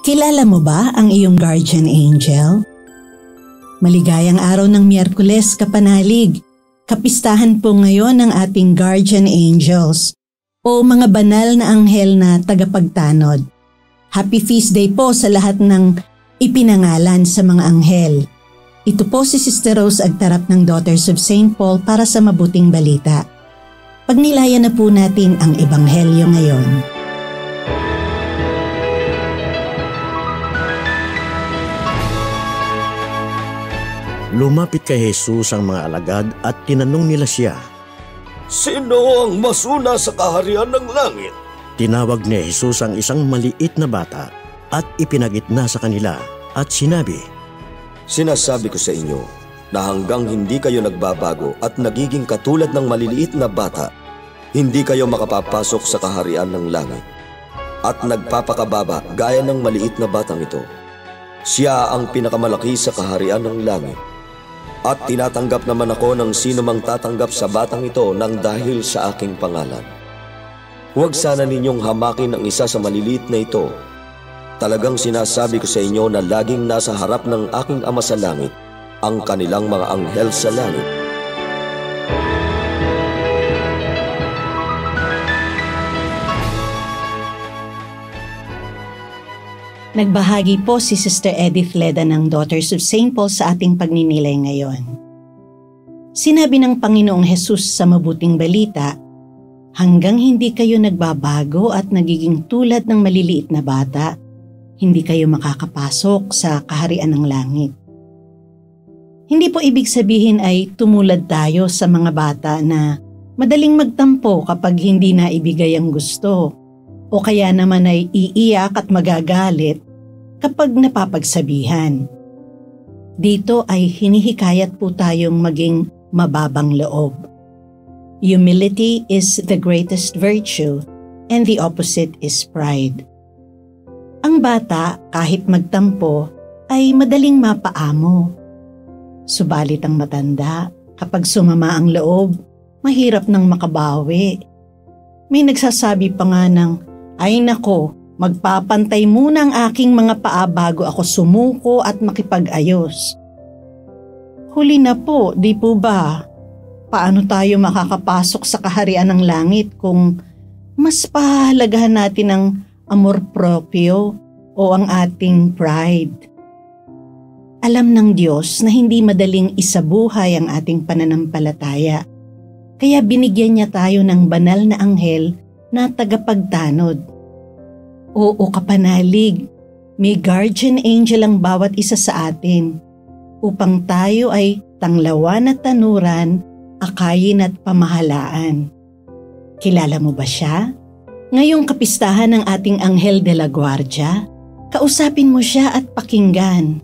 Kilala mo ba ang iyong guardian angel? Maligayang araw ng Miyerkules, kapanalig. Kapistahan po ngayon ng ating guardian angels o mga banal na anghel na tagapagtanod. Happy feast day po sa lahat ng ipinangalan sa mga anghel. Ito po si Sister Rose Agtarap ng Daughters of St. Paul para sa mabuting balita. Pagnilayan na po natin ang ebanghelyo ngayon. Lumapit kay Jesus ang mga alagad at tinanong nila siya, "Sino ang masuna sa kaharian ng langit?" Tinawag ni Jesus ang isang maliit na bata at ipinagitna sa kanila at sinabi, "Sinasabi ko sa inyo na hanggang hindi kayo nagbabago at nagiging katulad ng maliliit na bata, hindi kayo makapapasok sa kaharian ng langit. At nagpapakababa gaya ng maliit na batang ito. Siya ang pinakamalaki sa kaharian ng langit. At tinatanggap naman ako ng sino mang tatanggap sa batang ito nang dahil sa aking pangalan. Huwag sana ninyong hamakin ang isa sa maliliit na ito. Talagang sinasabi ko sa inyo na laging nasa harap ng aking Ama sa langit ang kanilang mga anghel sa langit." Nagbahagi po si Sister Edith Leda ng Daughters of St. Paul sa ating pagninilay ngayon. Sinabi ng Panginoong Hesus sa mabuting balita, hanggang hindi kayo nagbabago at nagiging tulad ng maliliit na bata, hindi kayo makakapasok sa kaharian ng langit. Hindi po ibig sabihin ay tumulad tayo sa mga bata na madaling magtampo kapag hindi na ibigay ang gusto, o kaya naman ay iiyak at magagalit kapag napapagsabihan. Dito ay hinihikayat po tayong maging mababang loob. Humility is the greatest virtue and the opposite is pride. Ang bata, kahit magtampo, ay madaling mapaamo. Subalit ang matanda, kapag sumama ang loob, mahirap nang makabawi. May nagsasabi pa nga ng, "Ay nako, magpapantay muna ang aking mga paa bago ako sumuko at makipag-ayos." Huli na po, di po ba? Paano tayo makakapasok sa kaharian ng langit kung mas pahalagahan natin ang amor proprio o ang ating pride? Alam ng Diyos na hindi madaling isabuhay ang ating pananampalataya. Kaya binigyan niya tayo ng banal na anghel na tagapagtanod. Oo, kapanalig, may guardian angel ang bawat isa sa atin upang tayo ay tanglawan at tanuran, akayin at pamahalaan. Kilala mo ba siya? Ngayong kapistahan ng ating Anghel de la Guardia, kausapin mo siya at pakinggan.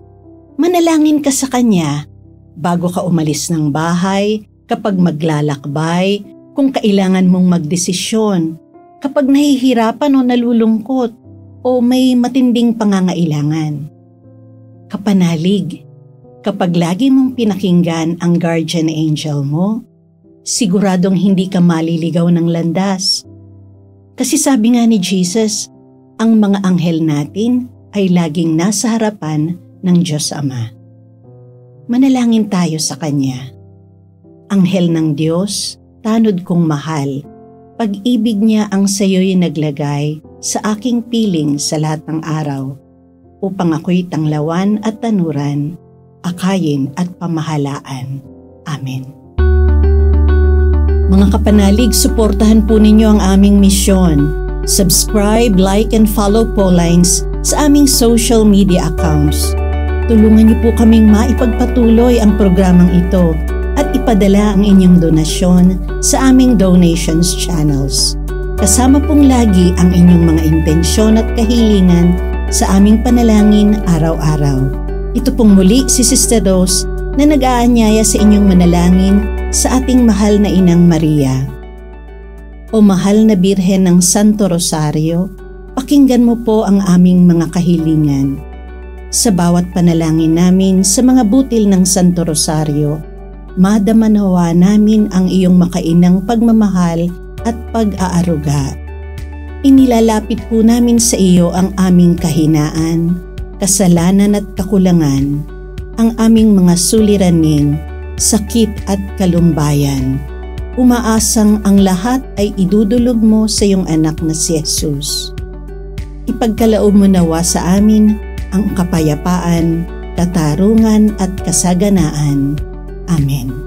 Manalangin ka sa kanya bago ka umalis ng bahay, kapag maglalakbay, kung kailangan mong magdesisyon, kapag nahihirapan o nalulungkot o may matinding pangangailangan. Kapanalig, kapag lagi mong pinakinggan ang guardian angel mo, siguradong hindi ka maliligaw ng landas. Kasi sabi nga ni Jesus, ang mga anghel natin ay laging nasa harapan ng Diyos Ama. Manalangin tayo sa Kanya. Anghel ng Diyos, tanod kong mahal, pag-ibig niya ang sayo'y naglagay sa aking piling sa lahat ng araw, upang ako'y tanglawan at tanuran, akayin at pamahalaan. Amen. Mga kapanalig, suportahan po ninyo ang aming misyon. Subscribe, like, and follow Paulines sa aming social media accounts. Tulungan niyo po kaming maipagpatuloy ang programang ito at ipadala ang inyong donasyon sa aming donations channels. Kasama pong lagi ang inyong mga intensyon at kahilingan sa aming panalangin araw-araw. Ito pong muli si Sister Rose na nag-aanyaya sa inyong manalangin sa ating mahal na Inang Maria. O mahal na Birhen ng Santo Rosario, pakinggan mo po ang aming mga kahilingan. Sa bawat panalangin namin sa mga butil ng Santo Rosario, madama nawa namin ang iyong makainang pagmamahal at pag-aaruga. Inilalapit po namin sa iyo ang aming kahinaan, kasalanan at kakulangan, ang aming mga suliranin, sakit at kalumbayan. Umaasang ang lahat ay idudulog mo sa iyong anak na si Jesus. Ipagkaloob mo nawa sa amin ang kapayapaan, katarungan at kasaganaan. Amen.